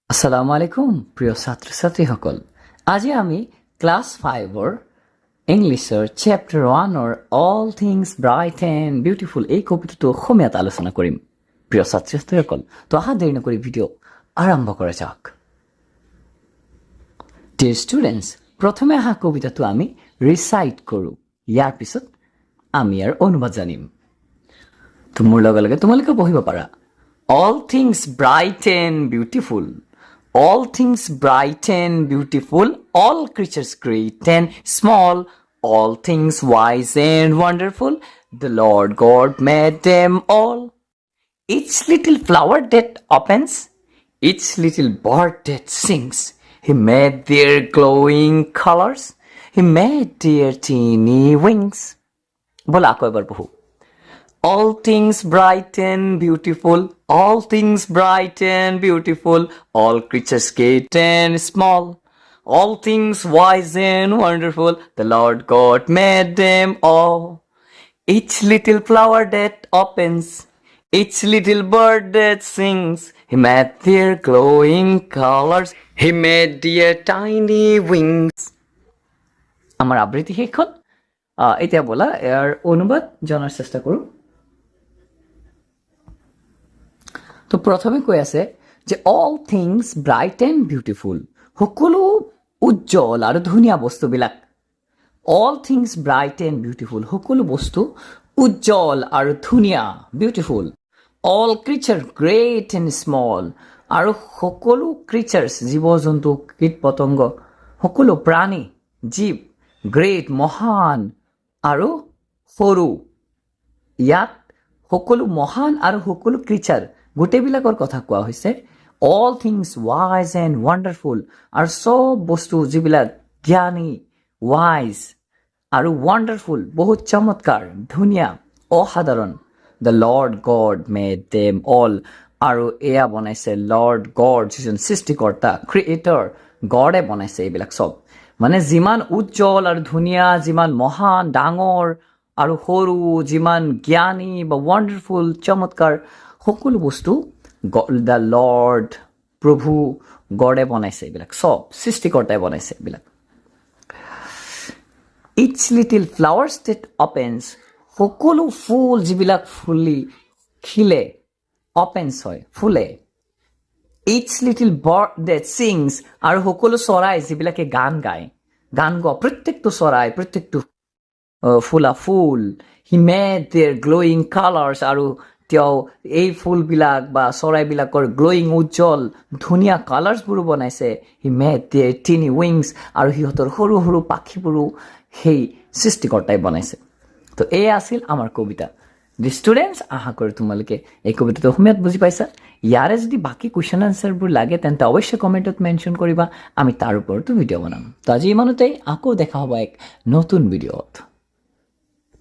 আসসালামু আলাইকুম প্ৰিয় ছাত্ৰছাত্ৰীসকল, আজি আমি ক্লাছ 5-ৰ ইংলিছৰ চেপ্টাৰ 1-ৰ all things bright and beautiful এই কবিতাটো অসমীয়াত আলোচনা কৰিম। প্ৰিয় ছাত্ৰছাত্ৰীসকল, তো আহা দেৰি নকৰি ভিডিঅ' আৰম্ভ কৰা যাওক। ডিয়াৰ ষ্টুডেণ্টছ, প্ৰথমে আহা কবিতাটো আমি ৰিচাইট কৰোঁ, ইয়াৰ পিছত আমি ইয়াৰ অনুবাদ জানিম। তো মোৰ লগে লগে তোমালোকে পঢ়িব পাৰা। All things bright and beautiful, all things bright and beautiful, all creatures great and small, all things wise and wonderful, the Lord God made them all. Each little flower that opens, each little bird that sings, He made their glowing colors, He made their teeny wings. বলা আকৌ এবাৰ পঢ়ো। All things bright and beautiful, all things bright and beautiful, all creatures great and small, all things wise and wonderful, the Lord God made them all. Each little flower that opens, each little bird that sings, He made their glowing colors, He made their tiny wings. আমাৰ আবৃত্তি শেষ হ'ল। এতিয়া বলা ইয়াৰ অনুবাদ জনাৰ চেষ্টা কৰোঁ। তো প্ৰথমে কৈ আছে যে all things bright and beautiful, সকলো উজ্জ্বল আৰু ধুনীয়া বস্তুবিলাক। All things bright and beautiful, সকলো বস্তু উজ্জ্বল আৰু ধুনীয়া, beautiful. All creature great and small, আৰু সকলো ক্ৰিচাৰ্ছ, জীৱ জন্তু, কীট পতংগ, সকলো প্ৰাণী, জীৱ, গ্ৰেট মহান আৰু সৰু। ইয়াত সকলো মহান আৰু সকলো ক্ৰিচাৰ গোটেইবিলাকৰ কথা কোৱা হৈছে। All things wise and wonderful, আৰু চব বস্তু যিবিলাক জ্ঞানী, ৱাইজ আৰু ৱাণ্ডাৰফুল, বহুত চমৎকাৰ, ধুনীয়া, অসাধাৰণ। The lord god made them all, আৰু এয়া বনাইছে লৰ্ড গড, যিজন সৃষ্টিকৰ্তা, ক্ৰিয়েটৰ, গডে বনাইছে এইবিলাক চব। মানে যিমান উজ্জ্বল আৰু ধুনীয়া, যিমান মহান, ডাঙৰ আৰু সৰু, যিমান জ্ঞানী বা ৱাণ্ডাৰফুল, চমৎকাৰ, সকলো বস্তু দ্য লৰ্ড, প্ৰভু গডে বনাইছে এইবিলাক চব, সৃষ্টিকৰ্তাই বনাইছে এইবিলাক। ইটছ লিটিল ফ্লাৱাৰ্ছ ডেট অপেন্স, সকলো ফুল যিবিলাক খিলে, অপেন্স হয়, ফুলে। ইটছ লিটিল বাৰ্ড ডেট ছিংছ, আৰু সকলো চৰাই যিবিলাকে গান গায়, গান গোৱা প্ৰত্যেকটো চৰাই, প্ৰত্যেকটো ফুলা ফুল। He made their glowing colours, আৰু তেওঁ এই ফুলবিলাক বা চৰাইবিলাকৰ গ্ল'য়িং, উজ্জ্বল, ধুনীয়া কালাৰ্ছবোৰো বনাইছে। He made their tiny wings, আৰু সিহঁতৰ সৰু সৰু পাখিবোৰো সেই সৃষ্টিকৰ্তাই বনাইছে। তো এয়া আছিল আমাৰ কবিতা। দি ষ্টুডেণ্টছ, আশা কৰোঁ তোমালোকে এই কবিতাটো অসমীয়াত বুজি পাইছা। ইয়াৰে যদি বাকী কুৱেশ্যন আনচাৰবোৰ লাগে তেন্তে অৱশ্যে কমেণ্টত মেনশ্যন কৰিবা, আমি তাৰ ওপৰতো ভিডিঅ' বনাম। তো আজি ইমানতেই, আকৌ দেখা হ'ব এক নতুন ভিডিঅ'ত।